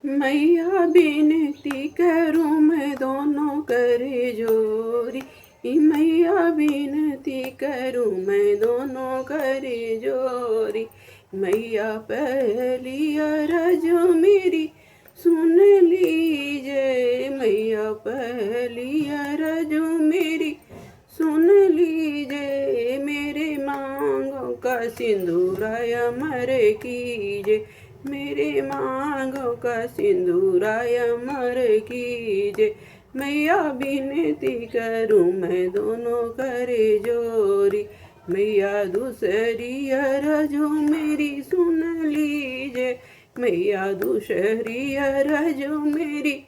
मैया बिनती करूँ मैं दोनों करे जोरी। मैया बिनती करूँ मैं दोनों करे जोरी। मैया पहली अरज मेरी सुन लीजिए। मैया पहली अरज मेरी सुन लीजिए। मेरे मांगों का सिंदूराया मर कीजिए। मेरे मांगों का सिंदूराया मर कीजिए। मैया बिनती करूँ मैं दोनों करे जोरी। मैया दूसरी अरजू मेरी सुन लीजिए। मैया दूसरी अरजू मेरी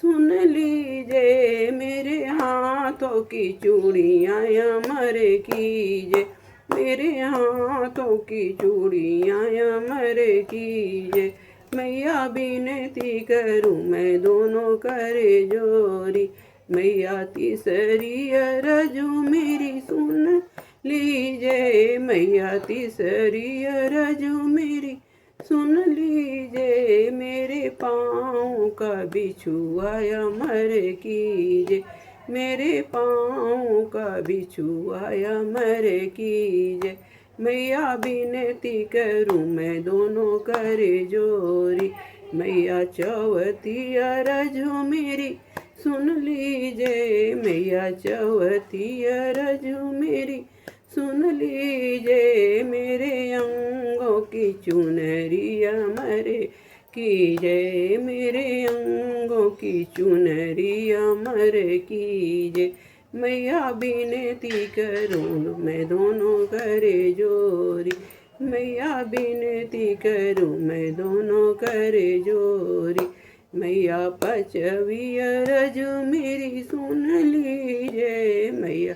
सुन लीजिए। मेरे हाथों की चूड़ियाँ अमर कीजिए। मेरे हाथों की चूड़ियाँ अमर कीजिए। मैया बिनती करूँ मैं दोनों करे जोरी। मैया तीसरी अरजू मेरी सुन लीजिए। मैया तीसरी अरजू मेरी सुन लीजिए। मेरे पाँव का बिछुआ अमर कीजिए। मेरे पाँव का बिछुआ अमर कीजिए। मैया बिनती करूँ मैं दोनों करे जोरी। मैया चौथी अरजू मेरी सुन लीजिए। मैया चौथी अरजू मेरी सुन लीजिए। मेरे अंगों की चुनरी अमर कीजिए। मेरे अंगों की चुनरी अमर कीजिए। मैया बिनती करूँ मैं दोनों करे जोरी। मैया बिनती करूँ मैं दोनों करे जोरी। मैया पचवी अरजू मेरी सुन लीजिए। मैया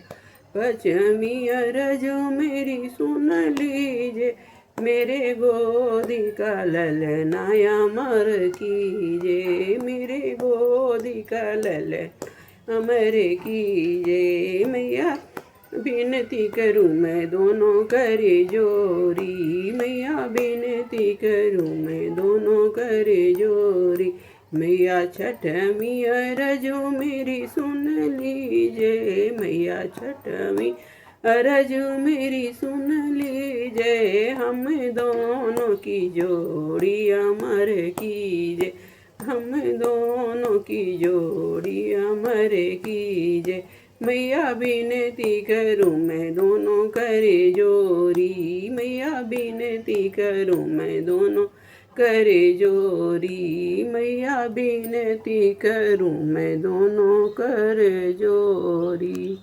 पचमी अरजू मेरी सुन लीजिए। मेरे गोदी का ललनाया अमर कीजिए। मेरे गोदी का ललन अमर कीजिए। मैया बिनती करूँ मैं दोनों करे जोरी। मैया बिनती करूँ मैं दोनों करे जोरी। मैया छठवीं अरजू मेरी सुन लीजिए। मैया छठवीं अरजू मेरी सुन लीजिए। हम दोनों की जोड़ी अमर कीजिए। हम दोनों की जोड़ी अमर कीजिए। मैया बिनती करूँ मैं दोनों करे जोरी। मैया बिनती करूँ मैं दोनों करे जोरी। मैया बिनती करूँ मैं दोनों कर जोरी।